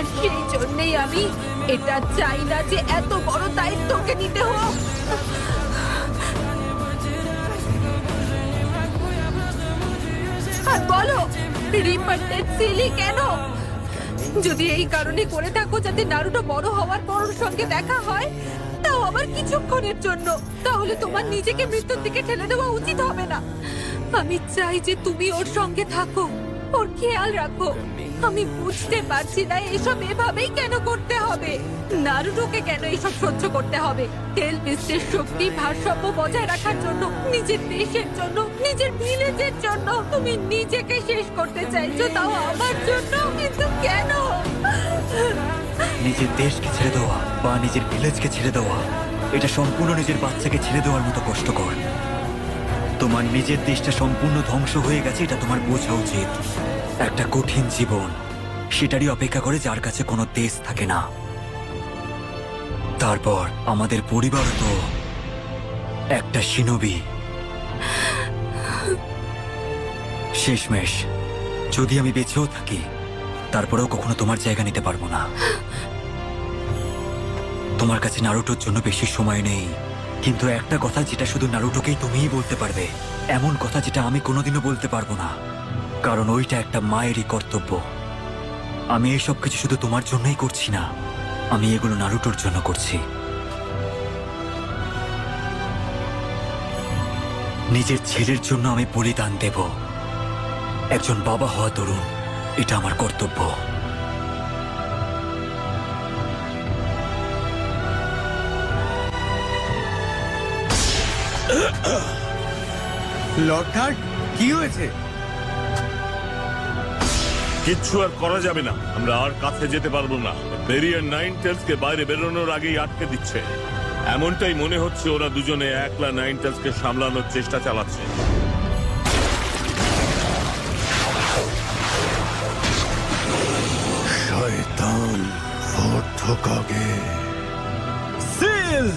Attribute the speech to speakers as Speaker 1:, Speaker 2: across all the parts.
Speaker 1: আর সেই জন্যই আমি এটা চাই না যে এত বড় দায়িত্বকে নিতে হোক। আর বলো, রিপার ডেথ সিলই কেন? যদি এই কারণে করে থাকো যাতে নারুটো বড় হওয়ার পর ওর সঙ্গে দেখা হয়, তাও আবার কিছুক্ষণের জন্য, তাহলে তোমার নিজেকে মৃত্যুর দিকে ঠেলে দেওয়া উচিত হবে না। আমি চাই যে তুমি ওর সঙ্গে থাকো, ওর খেয়াল রাখো। আমি বুঝতে পারছি না এসব এভাবেই কেন করতে হবে। নারুটোকে কেন এসব সহ্য করতে হবে? তেল বিশ্বের শক্তি ভারসাম্য বজায় রাখার জন্য, নিজের দেশের জন্য, নিজের ভিলেজের জন্য তুমি নিজেকে শেষ করতে চাইছো, তাও আমার জন্য। কিন্তু কেন?
Speaker 2: নিজের দেশকে ছেড়ে দেওয়া বা নিজের ভিলেজকে ছেড়ে দেওয়া, এটা সম্পূর্ণ নিজের বাচ্চাকে ছেড়ে দেওয়ার মতো কষ্টকর। তোমার নিজের দেশটা সম্পূর্ণ ধ্বংস হয়ে গেছে, এটা তোমার বোঝা উচিত। একটা কঠিন জীবন সেটারই অপেক্ষা করে যার কাছে কোনো দেশ থাকে না। তারপর আমাদের পরিবারও তো একটা শিনোবি। শেষমেশ যদি আমি বেঁচেও থাকি, তারপরেও কখনো তোমার জায়গা নিতে পারবো না। তোমার কাছে নারুটোর জন্য বেশি সময় নেই, কিন্তু একটা কথা যেটা শুধু নারুটোকেই তুমিই বলতে পারবে, এমন কথা যেটা আমি কোনোদিনও বলতে পারবো না, কারণ ওইটা একটা মায়েরই কর্তব্য। আমি এইসব কিছু শুধু তোমার জন্যই করছি না, আমি এগুলো নারুটোর জন্য করছি। নিজের ছেলের জন্য আমি বলিদান দেব। একজন বাবা হওয়া তরুণ, এটা আমার কর্তব্য।
Speaker 3: লর্ড, কি হয়েছে?
Speaker 4: কিচ্ছু আর করা যাবে না, আমরা আর কাছে যেতে পারবো না। বেরিয়ার নাইন টেলসকে বাইরে বেরোনোর আগেই আটকে দিচ্ছে। এমনটাই মনে হচ্ছে ওরা দুজনে একলা নাইন টেলসকে সামলানোর চেষ্টা চালাচ্ছে।
Speaker 3: শয়তান ফোর্থ কাগে
Speaker 2: সিল!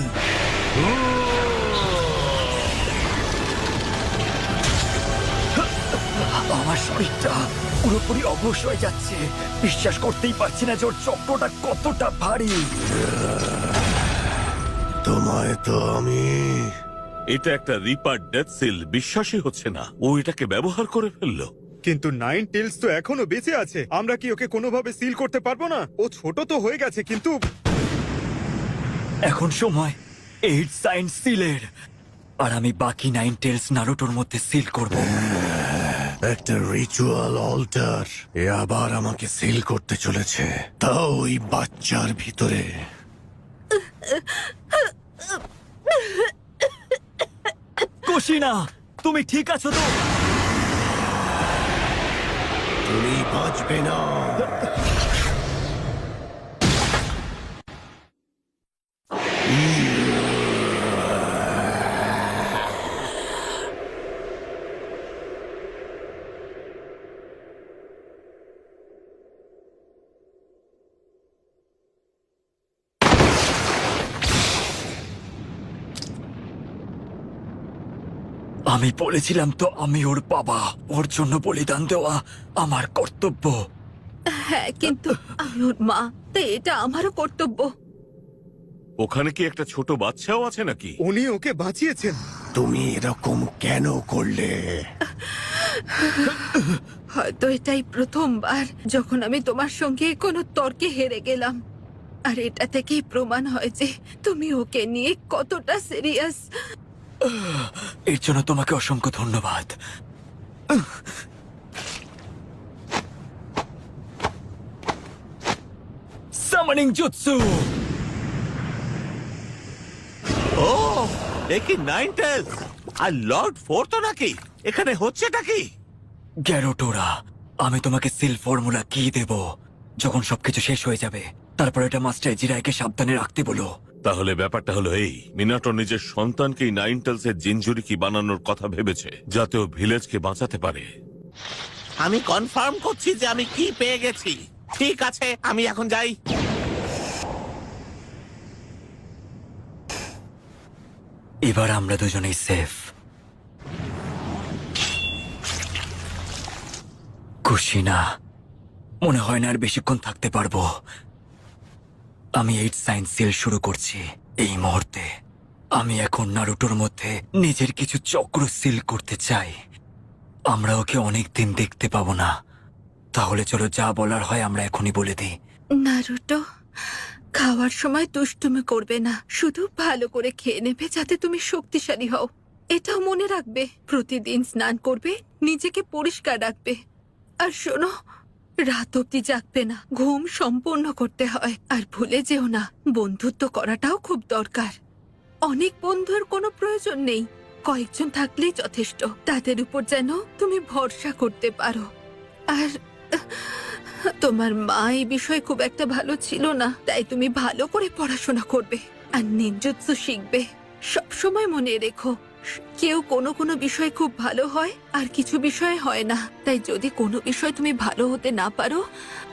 Speaker 2: আমার শরীরটা পুরোপুরি অবশ হয়ে যাচ্ছে। বিশ্বাস করতেই পারছি না যে ওর চক্রটা কতটা ভারী।
Speaker 3: তোমায় তো আমি
Speaker 4: এটা একটা রিপার ডেথ সিল, বিশ্বাসই হচ্ছে না ও এটাকে ব্যবহার করে ফেললো।
Speaker 5: কিন্তু নাইন টেলস তো এখনো বেঁচে আছে। আমরা কি ওকে কোনোভাবে সিল করতে পারবো না? ও ছোট তো হয়ে গেছে, কিন্তু
Speaker 2: এখন সময় 8 সাইন সিলের, আর আমি বাকি 9 টেলস নারুটোর মধ্যে সিল করব।
Speaker 3: একটা রিচুয়াল অল্টার এ আবার আমাকে সিল করতে চলেছে, তাও ওই বাচ্চার ভিতরে।
Speaker 2: কুশিনা, তুমি ঠিক আছো তো?
Speaker 3: তুমি বাঁচবে না।
Speaker 2: আমি বলেছিলাম তো আমি ওর বাবা, ওর জন্য বলিদান দেওয়া আমার কর্তব্য।
Speaker 1: হ্যাঁ, কিন্তু আমি ওর মা, তাই এটা আমারও কর্তব্য।
Speaker 4: ওখানে কি একটা ছোট বাচ্চাও আছে নাকি?
Speaker 5: উনি ওকে বাঁচিয়েছেন।
Speaker 3: তুমি এরকম কেন করলে?
Speaker 1: হয়তো এটাই প্রথমবার যখন আমি তোমার সঙ্গে কোনো তর্কে হেরে গেলাম, আর এটা থেকেই প্রমাণ হয় যে তুমি ওকে নিয়ে কতটা সিরিয়াস।
Speaker 2: এর জন্য তোমাকে অসংখ্য ধন্যবাদ। সামানিং জুৎসু!
Speaker 6: ও, এ কি নাইন টেলস আর লর্ড ফোর্থ নাকি? এখানে হচ্ছেটা কি?
Speaker 2: গ্যারোটোরা, আমি তোমাকে সিল ফর্মুলা কি দেব যখন সবকিছু শেষ হয়ে যাবে। তারপর এটা মাস্টার জিরাইকে সাবধানে রাখতে বলো।
Speaker 4: তাহলে ব্যাপারটা হলো এই, মিনাটো নিজের সন্তানকেই নাইন টেলসের জিনজুরি কি বানানোর কথা ভেবেছে, যাতে ও ভিলেজকে বাঁচাতে পারে।
Speaker 6: আমি কনফার্ম করছি যে আমি কি পেয়ে গেছি। ঠিক আছে, আমি এখন যাই।
Speaker 2: এবার আমরা দুজনেই সেফ। কুশিনা, মনে হয় না আর বেশিক্ষণ থাকতে পারবো। আমি 8 সাইন সিল শুরু করছি এই মুহূর্তে। আমি এখন নারুটোর মধ্যে নিজের কিছু চক্র সিল করতে চাই। আমরা ওকে অনেক দিন দেখতে পাবো না। তাহলে চলো, যা বলার হয় আমরা এখনই বলে দিই।
Speaker 1: নারুটো, খাওয়ার সময় দুষ্টুমি করবে না, শুধু ভালো করে খেয়ে নেবে যাতে তুমি শক্তিশালী হও। এটাও মনে রাখবে, প্রতিদিন স্নান করবে, নিজেকে পরিষ্কার রাখবে। আর শোনো, রাত অব্দি জাগবে না, ঘুম সম্পূর্ণ করতে হয়। আর ভুলে যেও না, বন্ধুত্ব করাটাও খুব দরকার। অনেক বন্ধুর কোনো প্রয়োজন নেই, কয়েকজন থাকলেই যথেষ্ট। তাদের উপর যেন তুমি ভরসা করতে পারো। আর তোমার মা এই বিষয়ে খুব একটা ভালো ছিল না, তাই তুমি ভালো করে পড়াশোনা করবে আর নিনজুৎসু শিখবে। সবসময় মনে রেখো, কেউ কোনো কোনো বিষয় খুব ভালো হয় আর কিছু বিষয় হয় না। তাই যদি কোনো বিষয় তুমি ভালো হতে না পারো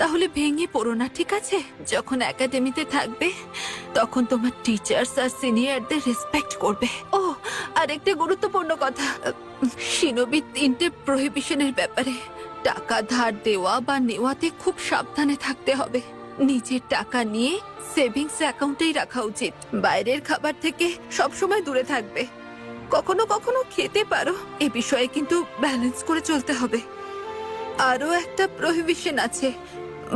Speaker 1: তাহলে ভেঙে পড়ো না, ঠিক আছে? যখন একাডেমিতে থাকবে তখন তোমার টিচার্স আর সিনিয়রদের রেসপেক্ট করবে। ও, আর একটা গুরুত্বপূর্ণ কথা, শিনোবি 3টে প্রহিবিশনের ব্যাপারে। টাকা ধার দেওয়া বা নেওয়াতে খুব সাবধানে থাকতে হবে। নিজের টাকা নিয়ে সেভিংস অ্যাকাউন্টেই রাখা উচিত। বাইরের খাবার থেকে সবসময় দূরে থাকবে। কখনো কখনো খেতে পারো, এ বিষয়ে কিন্তু ব্যালেন্স করে চলতে হবে। আরো একটা প্রহিবিশন আছে,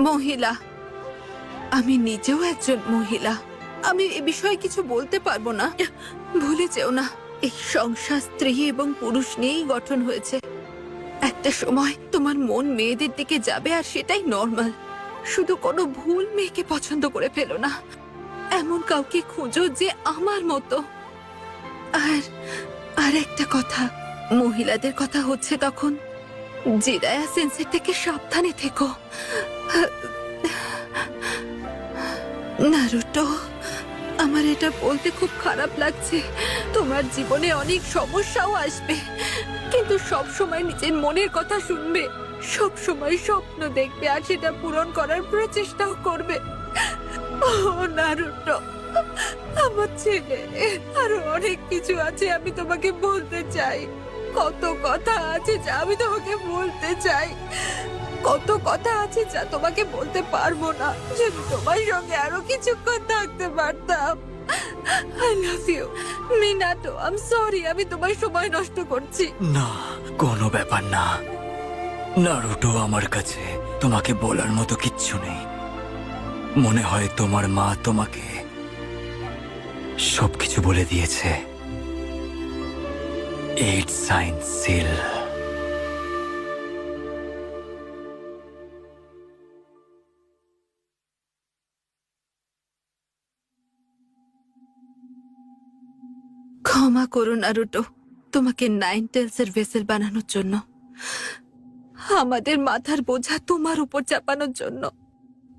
Speaker 1: মহিলা। আমি নিজেও একজন মহিলা, আমি এ বিষয়ে কিছু বলতে পারবো না। ভুলে যেও না, এই সংসার স্ত্রী এবং পুরুষ নিয়েই গঠন হয়েছে। একটা সময় তোমার মন মেয়েদের দিকে যাবে আর সেটাই নর্মাল। শুধু কোনো ভুল মেয়েকে পছন্দ করে ফেলো না, এমন কাউকে খুঁজো যে আমার মতো। আর একটা কথা, মহিলাদের কথা হচ্ছে তখন জিরায়া সেন্সের থেকে সাবধানে থেকো। নারুটো, আমার এটা বলতে খুব খারাপ লাগছে। তোমার জীবনে অনেক সমস্যাও আসবে, কিন্তু সব সময় নিজের মনের কথা শুনবে, সব সময় স্বপ্ন দেখবে আর সেটা পূরণ করার প্রচেষ্টাও করবে। ও নারুটো, আমার ছেলে, আরো অনেক কিছু আছে আমি তোমাকে বলতে চাই। কত কথা আছে যা আমি তোমাকে বলতে চাই, কত কথা আছে যা তোমাকে বলতে পারবো না। যদি তোমার সঙ্গে আরো কিছুক্ষণ থাকতে পারতাম। I love you Minato. I am sorry, আমি তোমার সময় নষ্ট করছি।
Speaker 2: না, কোনো ব্যাপার না নারুটো, আমার কাছে তোমাকে বলার মতো কিচ্ছু নেই। মনে হয় তোমার মা তোমাকে সবকিছু বলে দিয়েছে। 8 সাইন সিল।
Speaker 1: ক্ষমা করো নারুটো, তোমাকে 9 টেলসের ভেসেল বানানোর জন্য, আমাদের মাথার বোঝা তোমার উপর চাপানোর জন্য,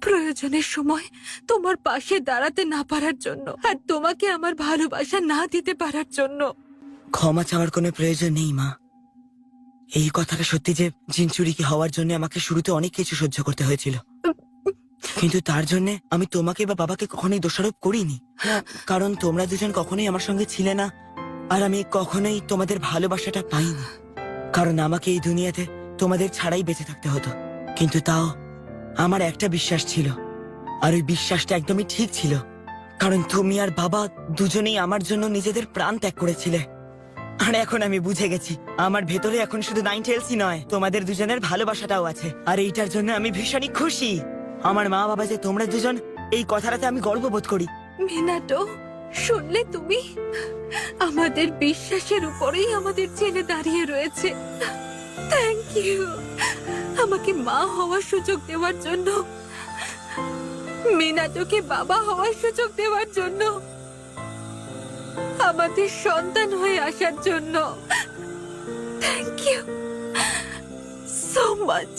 Speaker 1: প্রয়োজনের সময় তোমার পাশে দাঁড়াতে না পারার জন্য, আর তোমাকে আমার ভালোবাসা না দিতে পারার জন্য।
Speaker 7: ক্ষমা চাওয়ার কোনো প্রয়োজন নেই মা। এই কথাটা সত্যি যে জিনচুরিকি হওয়ার জন্য আমাকে শুরুতে অনেক কিছু সহ্য করতে হয়েছিল, কিন্তু তার জন্য আমি তোমাকে বা বাবাকে কখনোই দোষারোপ করিনি। কারণ তোমরা দুজন কখনোই আমার সঙ্গে ছিলে না, আর আমি কখনোই তোমাদের ভালোবাসাটা পাইনি। কারণ আমাকে এই দুনিয়াতে তোমাদের ছাড়াই বেঁচে থাকতে হতো। কিন্তু তাও আমার একটা বিশ্বাস ছিল, আর ওই বিশ্বাসটা একদমই ঠিক ছিল। কারণ তুমি আর বাবা দুজনেই আমার জন্য নিজেদের প্রাণ ত্যাগ করেছিলে। আর এখন আমি বুঝে গেছি, আমার ভেতরে এখন শুধু 9 টেলসই নয়, তোমাদের দুজনের ভালোবাসাটাও আছে। আর এইটার জন্য আমি ভীষণই খুশি। আমার মা বাবা যে তোমরা দুজন, এই কথাটাতে আমি গর্ববোধ করি।
Speaker 1: মিনাটো, শুনলে তুমি? আমাদের বিশ্বাসের উপরেই আমাদের ছেলে দাঁড়িয়ে রয়েছে। থ্যাংক ইউ আমাকে মা হওয়ার সুযোগ দেওয়ার জন্য, মিনাটোকে বাবা হওয়ার সুযোগ দেওয়ার জন্য, আমাদের সন্তান হয়ে আসার জন্য। Thank you so much.